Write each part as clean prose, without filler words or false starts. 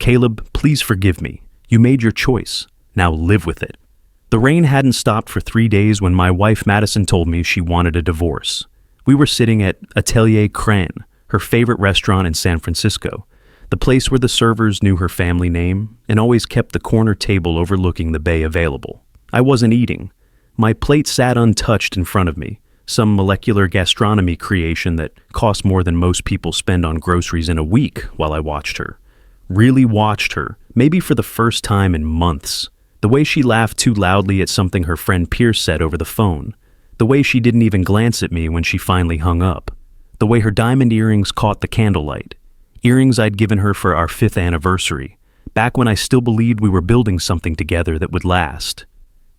Caleb, please forgive me. You made your choice. Now live with it. The rain hadn't stopped for 3 days when my wife Madison told me she wanted a divorce. We were sitting at Atelier Crane, her favorite restaurant in San Francisco, the place where the servers knew her family name and always kept the corner table overlooking the bay available. I wasn't eating. My plate sat untouched in front of me, some molecular gastronomy creation that cost more than most people spend on groceries in a week while I watched her. Really watched her, maybe for the first time in months. The way she laughed too loudly at something her friend Pierce said over the phone. The way she didn't even glance at me when she finally hung up. The way her diamond earrings caught the candlelight. Earrings I'd given her for our 5th anniversary, back when I still believed we were building something together that would last.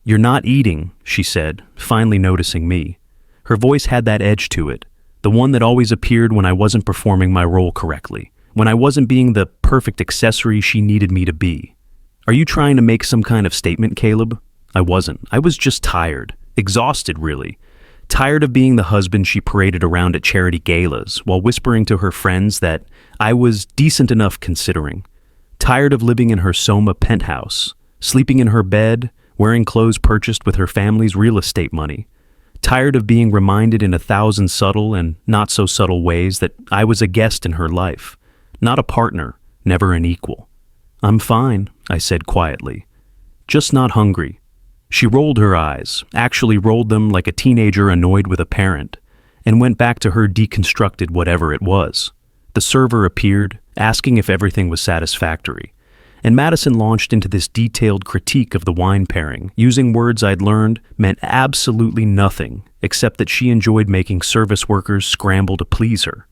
"You're not eating," she said, finally noticing me. Her voice had that edge to it, the one that always appeared when I wasn't performing my role correctly, when I wasn't being the perfect accessory she needed me to be. "Are you trying to make some kind of statement, Caleb?" I wasn't. I was just tired. Exhausted, really. Tired of being the husband she paraded around at charity galas while whispering to her friends that I was decent enough considering. Tired of living in her Soma penthouse, sleeping in her bed, wearing clothes purchased with her family's real estate money. Tired of being reminded in 1,000 subtle and not so subtle ways that I was a guest in her life, not a partner, never an equal. "I'm fine," I said quietly. "Just not hungry." She rolled her eyes, actually rolled them like a teenager annoyed with a parent, and went back to her deconstructed whatever it was. The server appeared, asking if everything was satisfactory, and Madison launched into this detailed critique of the wine pairing, using words I'd learned meant absolutely nothing except that she enjoyed making service workers scramble to please her.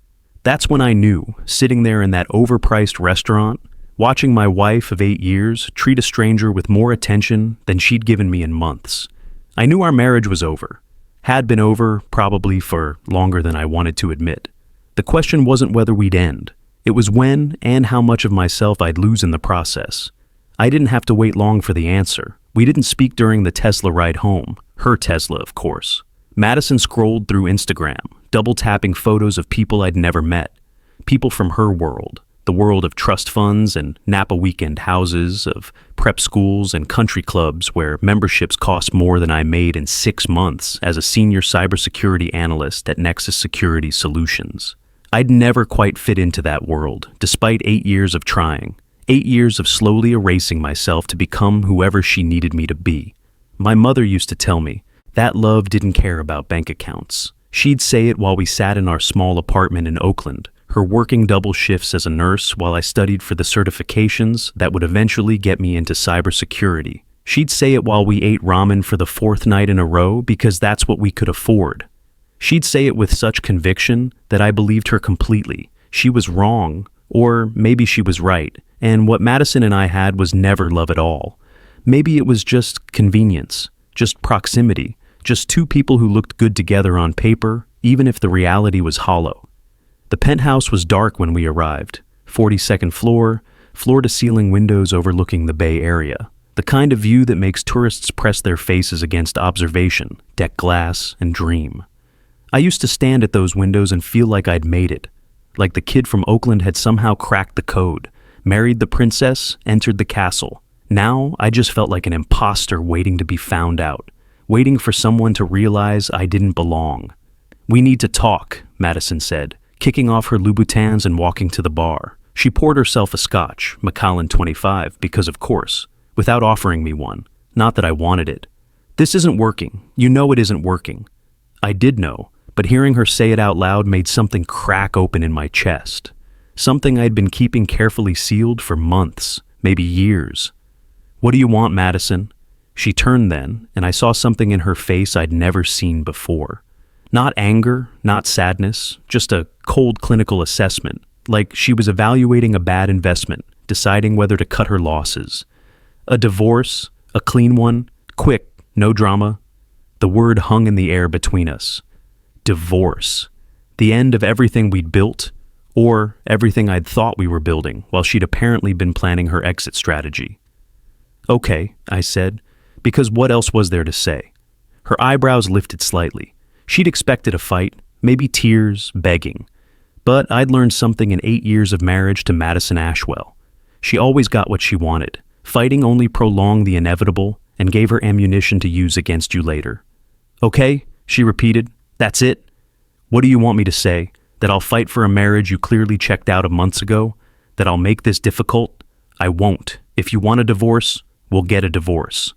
That's when I knew, sitting there in that overpriced restaurant, watching my wife of 8 years treat a stranger with more attention than she'd given me in months. I knew our marriage was over. Had been over, probably for longer than I wanted to admit. The question wasn't whether we'd end. It was when and how much of myself I'd lose in the process. I didn't have to wait long for the answer. We didn't speak during the Tesla ride home. Her Tesla, of course. Madison scrolled through Instagram, double-tapping photos of people I'd never met. People from her world. The world of trust funds and Napa weekend houses, of prep schools and country clubs where memberships cost more than I made in 6 months as a senior cybersecurity analyst at Nexus Security Solutions. I'd never quite fit into that world, despite 8 years of trying. 8 years of slowly erasing myself to become whoever she needed me to be. My mother used to tell me that love didn't care about bank accounts. She'd say it while we sat in our small apartment in Oakland, her working double shifts as a nurse while I studied for the certifications that would eventually get me into cybersecurity. She'd say it while we ate ramen for the 4th night in a row because that's what we could afford. She'd say it with such conviction that I believed her completely. She was wrong, or maybe she was right, and what Madison and I had was never love at all. Maybe it was just convenience, just proximity, just 2 people who looked good together on paper, even if the reality was hollow. The penthouse was dark when we arrived. 42nd floor, floor-to-ceiling windows overlooking the Bay Area. The kind of view that makes tourists press their faces against observation, deck glass, and dream. I used to stand at those windows and feel like I'd made it. Like the kid from Oakland had somehow cracked the code, married the princess, entered the castle. Now, I just felt like an imposter waiting to be found out, waiting for someone to realize I didn't belong. "We need to talk," Madison said, kicking off her Louboutins and walking to the bar. She poured herself a scotch, Macallan 25, because of course, without offering me one. Not that I wanted it. "This isn't working. You know it isn't working." I did know, but hearing her say it out loud made something crack open in my chest. Something I'd been keeping carefully sealed for months, maybe years. "What do you want, Madison?" She turned then, and I saw something in her face I'd never seen before. Not anger, not sadness, just a cold clinical assessment, like she was evaluating a bad investment, deciding whether to cut her losses. "A divorce, a clean one, quick, no drama." The word hung in the air between us. Divorce. The end of everything we'd built, or everything I'd thought we were building, while she'd apparently been planning her exit strategy. "Okay," I said, because what else was there to say? Her eyebrows lifted slightly. She'd expected a fight, maybe tears, begging. But I'd learned something in 8 years of marriage to Madison Ashwell. She always got what she wanted. Fighting only prolonged the inevitable and gave her ammunition to use against you later. Okay, she repeated. That's it? What do you want me to say? That I'll fight for a marriage you clearly checked out of months ago? That I'll make this difficult? I won't. If you want a divorce, we'll get a divorce.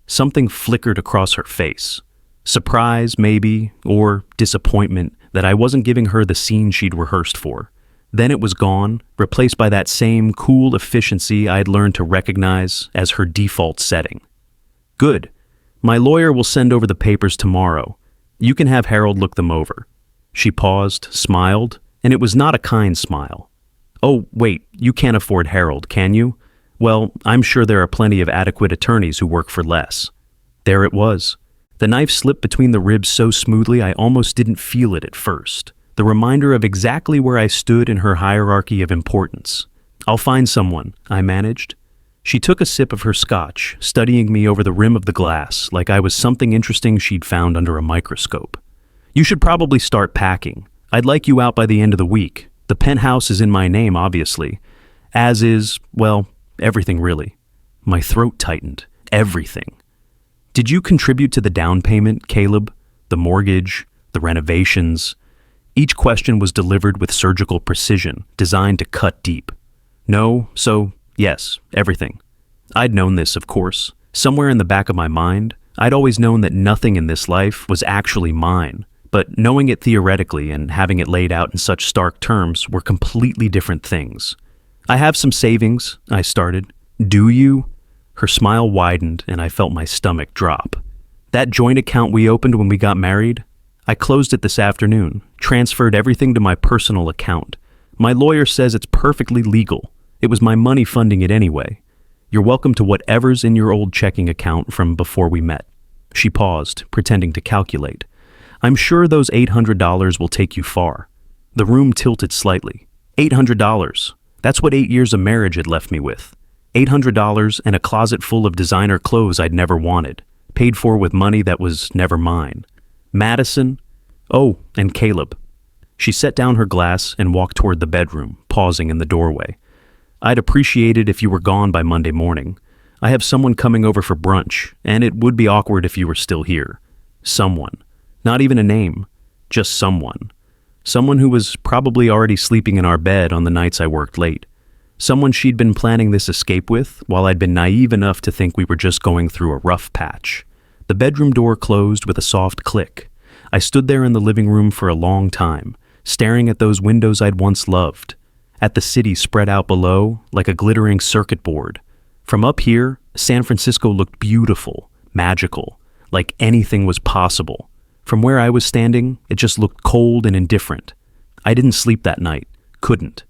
Something flickered across her face. Surprise, maybe, or disappointment that I wasn't giving her the scene she'd rehearsed for. Then it was gone, replaced by that same cool efficiency I'd learned to recognize as her default setting. Good. My lawyer will send over the papers tomorrow. You can have Harold look them over. She paused, smiled, and it was not a kind smile. Oh, wait, you can't afford Harold, can you? Well, I'm sure there are plenty of adequate attorneys who work for less. There it was. The knife slipped between the ribs so smoothly I almost didn't feel it at first. The reminder of exactly where I stood in her hierarchy of importance. I'll find someone, I managed. She took a sip of her scotch, studying me over the rim of the glass like I was something interesting she'd found under a microscope. You should probably start packing. I'd like you out by the end of the week. The penthouse is in my name, obviously. As is, well, everything really. My throat tightened. Everything. Did you contribute to the down payment, Caleb? The mortgage? The renovations? Each question was delivered with surgical precision, designed to cut deep. No, so yes, everything. I'd known this, of course. Somewhere in the back of my mind, I'd always known that nothing in this life was actually mine. But knowing it theoretically and having it laid out in such stark terms were completely different things. I have some savings, I started. Do you? Her smile widened and I felt my stomach drop. That joint account we opened when we got married? I closed it this afternoon, transferred everything to my personal account. My lawyer says it's perfectly legal. It was my money funding it anyway. You're welcome to whatever's in your old checking account from before we met. She paused, pretending to calculate. I'm sure those $800 will take you far. The room tilted slightly. $800. That's what 8 years of marriage had left me with. $800 and a closet full of designer clothes I'd never wanted, paid for with money that was never mine. Madison? Oh, and Caleb. She set down her glass and walked toward the bedroom, pausing in the doorway. I'd appreciate it if you were gone by Monday morning. I have someone coming over for brunch, and it would be awkward if you were still here. Someone. Not even a name. Just someone. Someone who was probably already sleeping in our bed on the nights I worked late. Someone she'd been planning this escape with, while I'd been naive enough to think we were just going through a rough patch. The bedroom door closed with a soft click. I stood there in the living room for a long time, staring at those windows I'd once loved, at the city spread out below like a glittering circuit board. From up here, San Francisco looked beautiful, magical, like anything was possible. From where I was standing, it just looked cold and indifferent. I didn't sleep that night. Couldn't.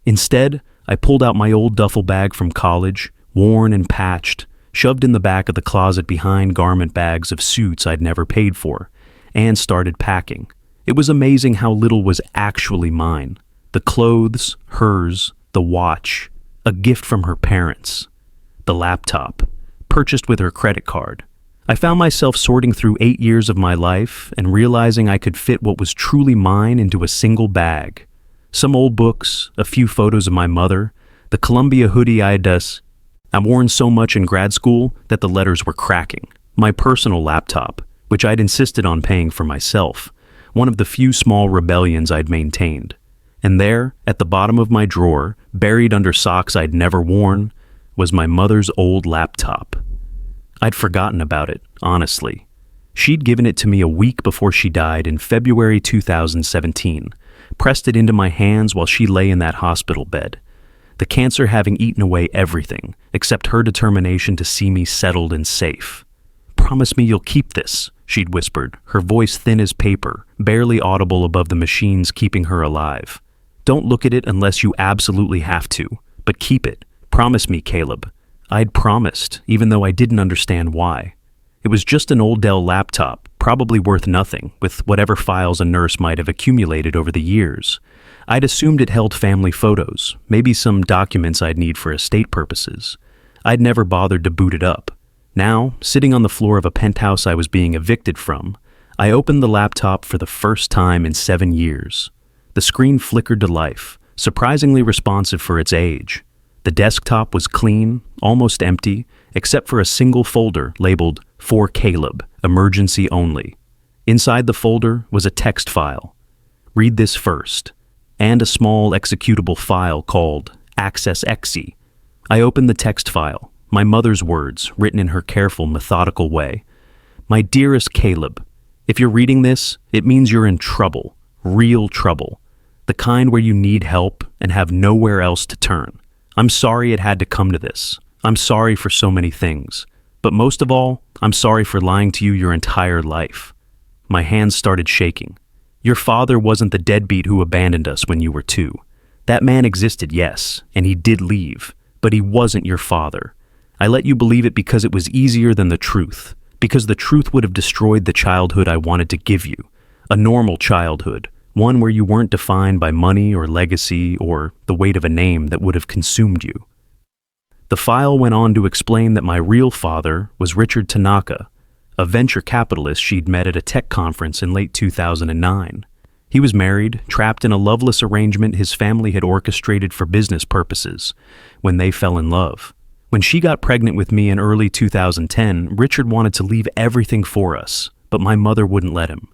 Instead, I pulled out my old duffel bag from college, worn and patched, shoved in the back of the closet behind garment bags of suits I'd never paid for, and started packing. It was amazing how little was actually mine. The clothes, hers, the watch, a gift from her parents, the laptop, purchased with her credit card. I found myself sorting through 8 years of my life and realizing I could fit what was truly mine into a single bag. Some old books, a few photos of my mother, the Columbia hoodie I'd worn so much in grad school that the letters were cracking, my personal laptop, which I'd insisted on paying for myself, one of the few small rebellions I'd maintained. And there, at the bottom of my drawer, buried under socks I'd never worn, was my mother's old laptop. I'd forgotten about it, honestly. She'd given it to me a week before she died in February 2017, pressed it into my hands while she lay in that hospital bed, the cancer having eaten away everything except her determination to see me settled and safe. Promise me you'll keep this, she'd whispered, her voice thin as paper, barely audible above the machines keeping her alive. Don't look at it unless you absolutely have to, but keep it. Promise me, Caleb. I'd promised, even though I didn't understand why. It was just an old Dell laptop, probably worth nothing, with whatever files a nurse might have accumulated over the years. I'd assumed it held family photos, maybe some documents I'd need for estate purposes. I'd never bothered to boot it up. Now, sitting on the floor of a penthouse I was being evicted from, I opened the laptop for the first time in 7 years. The screen flickered to life, surprisingly responsive for its age. The desktop was clean, almost empty, except for a single folder labeled "For Caleb, Emergency Only." Inside the folder was a text file. "Read this first," and a small executable file called access.exe. I opened the text file, my mother's words written in her careful, methodical way. "My dearest Caleb, if you're reading this, it means you're in trouble, real trouble, the kind where you need help and have nowhere else to turn. I'm sorry it had to come to this. I'm sorry for so many things. But most of all, I'm sorry for lying to you your entire life." My hands started shaking. "Your father wasn't the deadbeat who abandoned us when you were 2. That man existed, yes, and he did leave, but he wasn't your father. I let you believe it because it was easier than the truth, because the truth would have destroyed the childhood I wanted to give you, a normal childhood, one where you weren't defined by money or legacy or the weight of a name that would have consumed you." The file went on to explain that my real father was Richard Tanaka, a venture capitalist she'd met at a tech conference in late 2009. He was married, trapped in a loveless arrangement his family had orchestrated for business purposes, when they fell in love. When she got pregnant with me in early 2010, Richard wanted to leave everything for us, but my mother wouldn't let him.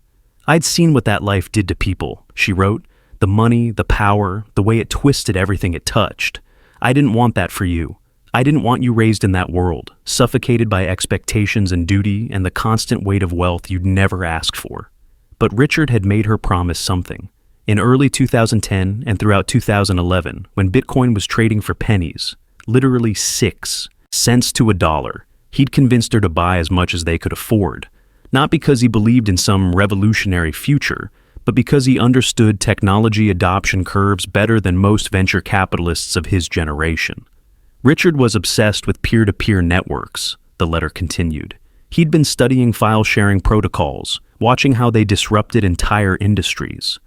"I'd seen what that life did to people," she wrote. "The money, the power, the way it twisted everything it touched. I didn't want that for you. I didn't want you raised in that world, suffocated by expectations and duty and the constant weight of wealth you'd never asked for." But Richard had made her promise something. In early 2010 and throughout 2011, when Bitcoin was trading for pennies, literally 6 cents to $1, he'd convinced her to buy as much as they could afford, not because he believed in some revolutionary future, but because he understood technology adoption curves better than most venture capitalists of his generation. Richard was obsessed with peer-to-peer networks, the letter continued. He'd been studying file-sharing protocols, watching how they disrupted entire industries.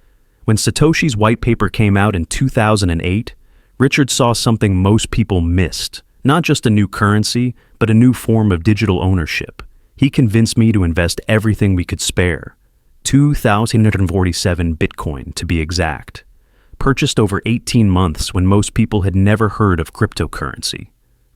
When Satoshi's white paper came out in 2008, Richard saw something most people missed, not just a new currency, but a new form of digital ownership. He convinced me to invest everything we could spare, 2,147 Bitcoin to be exact, purchased over 18 months when most people had never heard of cryptocurrency.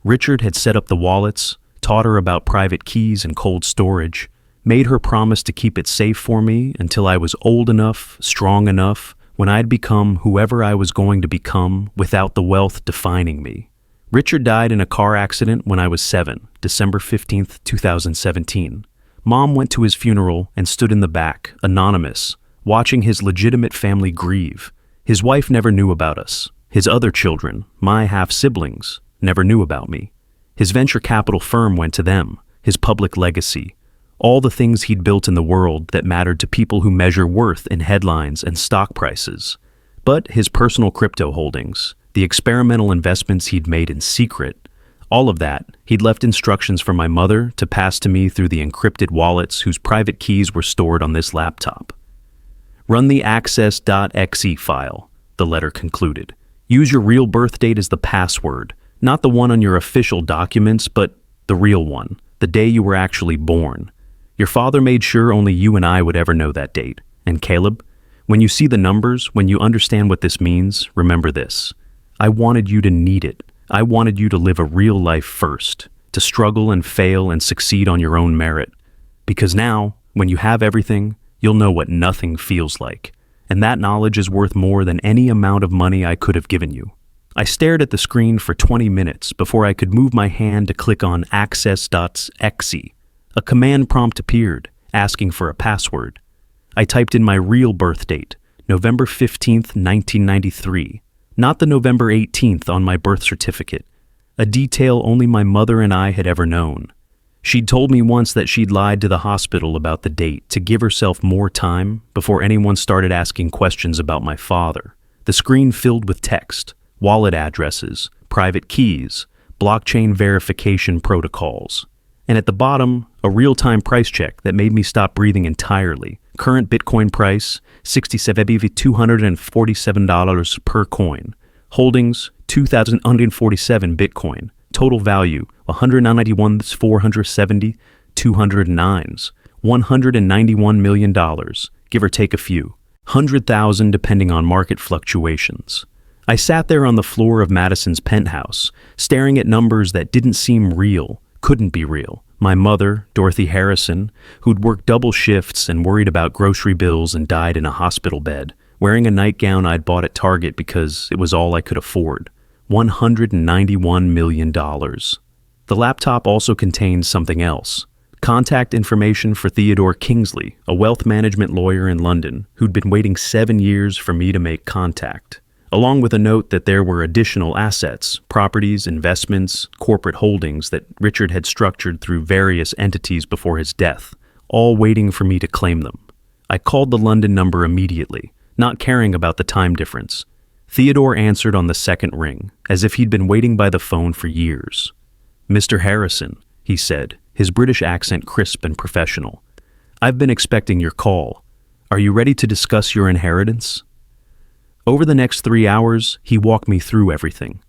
Richard had set up the wallets, taught her about private keys and cold storage, made her promise to keep it safe for me until I was old enough, strong enough, when I'd become whoever I was going to become without the wealth defining me. Richard died in a car accident when I was 7, December 15th, 2017. Mom went to his funeral and stood in the back, anonymous, watching his legitimate family grieve. His wife never knew about us. His other children, my half-siblings, never knew about me. His venture capital firm went to them, his public legacy, all the things he'd built in the world that mattered to people who measure worth in headlines and stock prices. But his personal crypto holdings, the experimental investments he'd made in secret, all of that, he'd left instructions for my mother to pass to me through the encrypted wallets whose private keys were stored on this laptop. "Run the access.exe file," the letter concluded. "Use your real birth date as the password, not the one on your official documents, but the real one, the day you were actually born. Your father made sure only you and I would ever know that date. And Caleb, when you see the numbers, when you understand what this means, remember this. I wanted you to need it. I wanted you to live a real life first, to struggle and fail and succeed on your own merit. Because now, when you have everything, you'll know what nothing feels like. And that knowledge is worth more than any amount of money I could have given you." I stared at the screen for 20 minutes before I could move my hand to click on access.exe. A command prompt appeared, asking for a password. I typed in my real birth date, November 15th, 1993, not the November 18th on my birth certificate, a detail only my mother and I had ever known. She'd told me once that she'd lied to the hospital about the date to give herself more time before anyone started asking questions about my father. The screen filled with text, wallet addresses, private keys, blockchain verification protocols. And at the bottom, a real-time price check that made me stop breathing entirely. Current Bitcoin price, $247 per coin. Holdings, 2,147 Bitcoin. Total value, 191,470, 209s. $191 million, give or take a few. 100,000 depending on market fluctuations. I sat there on the floor of Madison's penthouse, staring at numbers that didn't seem real, couldn't be real. My mother, Dorothy Harrison, who'd worked double shifts and worried about grocery bills and died in a hospital bed, wearing a nightgown I'd bought at Target because it was all I could afford. $191 million. The laptop also contained something else. Contact information for Theodore Kingsley, a wealth management lawyer in London who'd been waiting 7 years for me to make contact, along with a note that there were additional assets, properties, investments, corporate holdings that Richard had structured through various entities before his death, all waiting for me to claim them. I called the London number immediately, not caring about the time difference. Theodore answered on the second ring, as if he'd been waiting by the phone for years. "Mr. Harrison," he said, his British accent crisp and professional. "I've been expecting your call. Are you ready to discuss your inheritance?" Over the next 3 hours, he walked me through everything.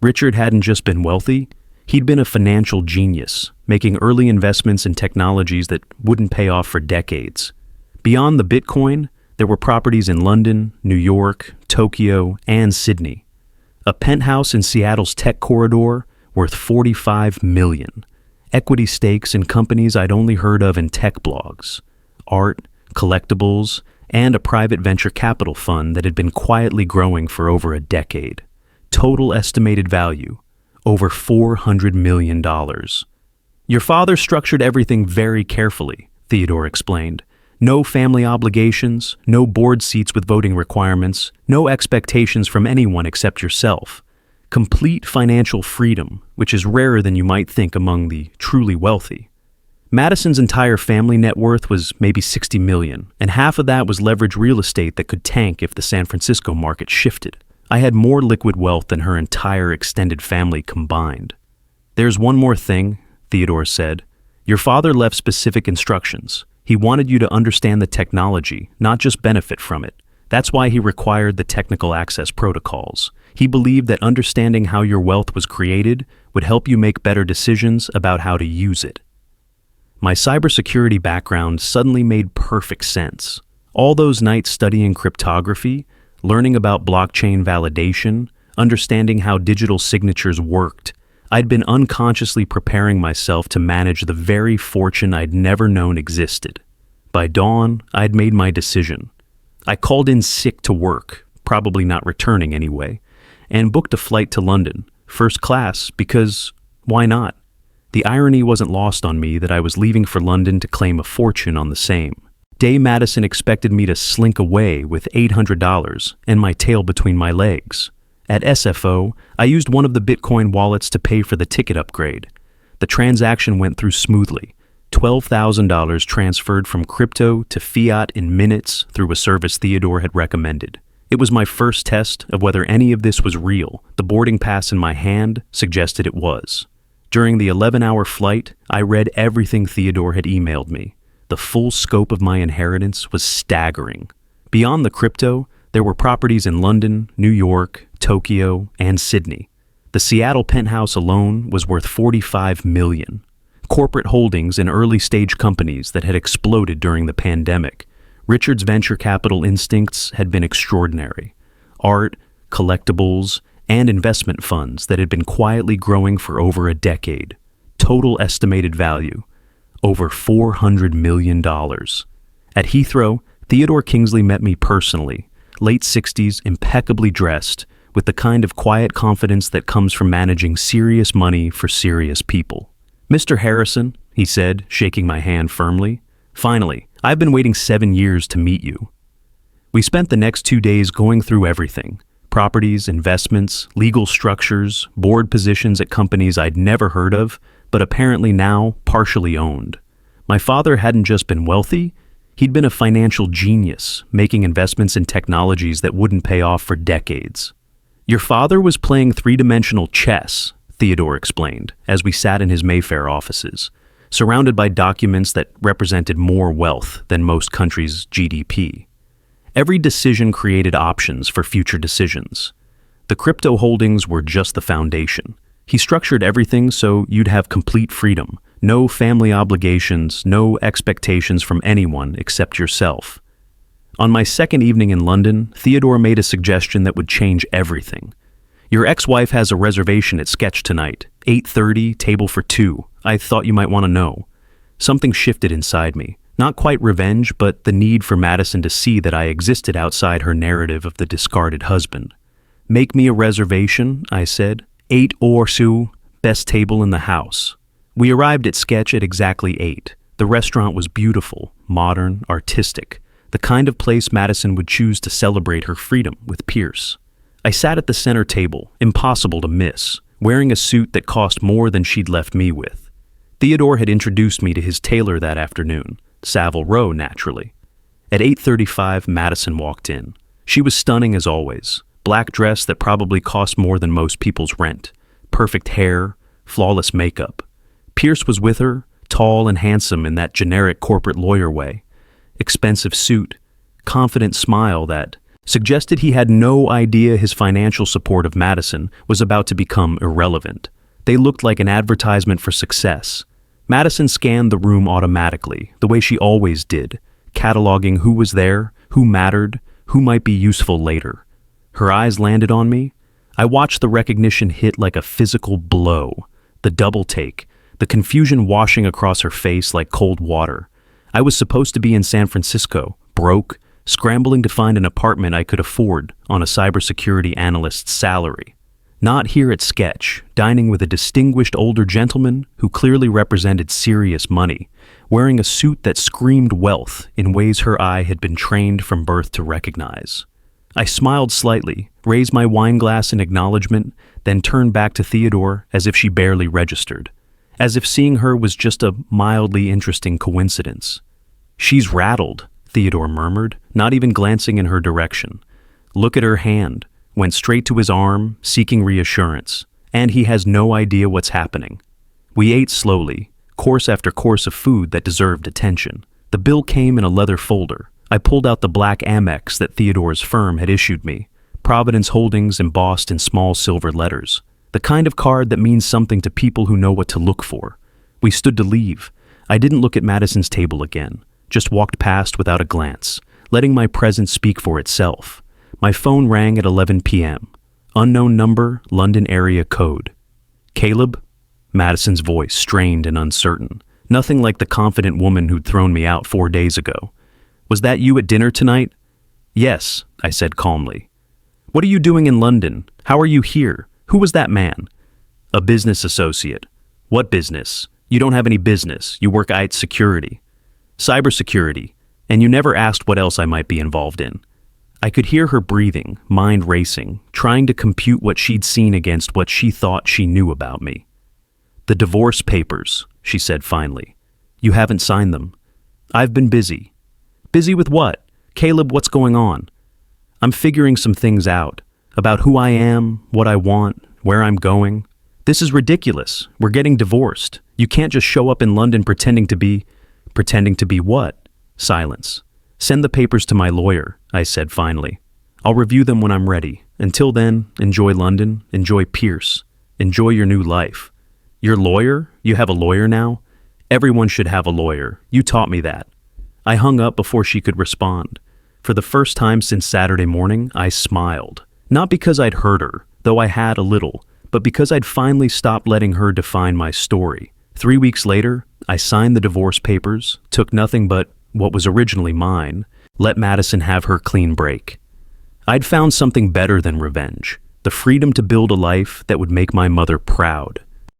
Richard hadn't just been wealthy, he'd been a financial genius, making early investments in technologies that wouldn't pay off for decades. Beyond the Bitcoin, there were properties in London, New York, Tokyo, and Sydney. A penthouse in Seattle's tech corridor worth $45 million. Equity stakes in companies I'd only heard of in tech blogs. Art, collectibles, and a private venture capital fund that had been quietly growing for over a decade. Total estimated value, over $400 million. "Your father structured everything very carefully," Theodore explained. "No family obligations, no board seats with voting requirements, no expectations from anyone except yourself. Complete financial freedom, which is rarer than you might think among the truly wealthy. Madison's entire family net worth was maybe $60 million, and half of that was leveraged real estate that could tank if the San Francisco market shifted. I had more liquid wealth than her entire extended family combined." "There's one more thing," Theodore said. "Your father left specific instructions. He wanted you to understand the technology, not just benefit from it. That's why he required the technical access protocols. He believed that understanding how your wealth was created would help you make better decisions about how to use it." My cybersecurity background suddenly made perfect sense. All those nights studying cryptography, learning about blockchain validation, understanding how digital signatures worked, I'd been unconsciously preparing myself to manage the very fortune I'd never known existed. By dawn, I'd made my decision. I called in sick to work, probably not returning anyway, and booked a flight to London, first class, because why not? The irony wasn't lost on me that I was leaving for London to claim a fortune on the same. Day Madison expected me to slink away with $800 and my tail between my legs. At SFO, I used one of the Bitcoin wallets to pay for the ticket upgrade. The transaction went through smoothly. $12,000 transferred from crypto to fiat in minutes through a service Theodore had recommended. It was my first test of whether any of this was real. The boarding pass in my hand suggested it was. During the 11-hour flight, I read everything Theodore had emailed me. The full scope of my inheritance was staggering. Beyond the crypto, there were properties in London, New York, Tokyo, and Sydney. The Seattle penthouse alone was worth $45 million. Corporate holdings in early-stage companies that had exploded during the pandemic. Richard's venture capital instincts had been extraordinary. Art, collectibles, and investment funds that had been quietly growing for over a decade. Total estimated value, over $400 million. At Heathrow, Theodore Kingsley met me personally, late 60s, impeccably dressed, with the kind of quiet confidence that comes from managing serious money for serious people. "Mr. Harrison," he said, shaking my hand firmly, "finally, I've been waiting 7 years to meet you." We spent the next 2 days going through everything: properties, investments, legal structures, board positions at companies I'd never heard of, but apparently now partially owned. My father hadn't just been wealthy, he'd been a financial genius, making investments in technologies that wouldn't pay off for decades. "Your father was playing three-dimensional chess," Theodore explained, as we sat in his Mayfair offices, surrounded by documents that represented more wealth than most countries' GDP. Every decision created options for future decisions. The crypto holdings were just the foundation. He structured everything so you'd have complete freedom, no family obligations, no expectations from anyone except yourself. On my second evening in London, Theodore made a suggestion that would change everything. Your ex-wife has a reservation at Sketch tonight, 8:30, table for two. I thought you might want to know. Something shifted inside me. Not quite revenge, but the need for Madison to see that I existed outside her narrative of the discarded husband. Make me a reservation, I said. 8 or so, best table in the house. We arrived at Sketch at exactly 8. The restaurant was beautiful, modern, artistic, the kind of place Madison would choose to celebrate her freedom with Pierce. I sat at the center table, impossible to miss, wearing a suit that cost more than she'd left me with. Theodore had introduced me to his tailor that afternoon, Savile Row, naturally. At 8:35, Madison walked in. She was stunning as always. Black dress that probably cost more than most people's rent. Perfect hair, flawless makeup. Pierce was with her, tall and handsome in that generic corporate lawyer way. Expensive suit, confident smile that suggested he had no idea his financial support of Madison was about to become irrelevant. They looked like an advertisement for success. Madison scanned the room automatically, the way she always did, cataloging who was there, who mattered, who might be useful later. Her eyes landed on me. I watched the recognition hit like a physical blow, the double take, the confusion washing across her face like cold water. I was supposed to be in San Francisco, broke, scrambling to find an apartment I could afford on a cybersecurity analyst's salary. Not here at Sketch, dining with a distinguished older gentleman who clearly represented serious money, wearing a suit that screamed wealth in ways her eye had been trained from birth to recognize. I smiled slightly, raised my wine glass in acknowledgement, then turned back to Theodore as if she barely registered, as if seeing her was just a mildly interesting coincidence. She's rattled, Theodore murmured, not even glancing in her direction. Look at her hand. Went straight to his arm, seeking reassurance, and he has no idea what's happening. We ate slowly, course after course of food that deserved attention. The bill came in a leather folder. I pulled out the black Amex that Theodore's firm had issued me, Providence Holdings embossed in small silver letters, the kind of card that means something to people who know what to look for. We stood to leave. I didn't look at Madison's table again, just walked past without a glance, letting my presence speak for itself. My phone rang at 11 p.m. Unknown number, London area code. Caleb? Madison's voice, strained and uncertain. Nothing like the confident woman who'd thrown me out 4 days ago. Was that you at dinner tonight? Yes, I said calmly. What are you doing in London? How are you here? Who was that man? A business associate. What business? You don't have any business. You work at security. Cybersecurity. And you never asked what else I might be involved in. I could hear her breathing, mind racing, trying to compute what she'd seen against what she thought she knew about me. The divorce papers, she said finally. You haven't signed them. I've been busy. Busy with what? Caleb, what's going on? I'm figuring some things out, about who I am, what I want, where I'm going. This is ridiculous. We're getting divorced. You can't just show up in London pretending to be what? Silence. Send the papers to my lawyer, I said finally. I'll review them when I'm ready. Until then, enjoy London, enjoy Pierce, enjoy your new life. Your lawyer? You have a lawyer now? Everyone should have a lawyer. You taught me that. I hung up before she could respond. For the first time since Saturday morning, I smiled. Not because I'd hurt her, though I had a little, but because I'd finally stopped letting her define my story. 3 weeks later, I signed the divorce papers, took nothing but what was originally mine, let Madison have her clean break. I'd found something better than revenge, the freedom to build a life that would make my mother proud.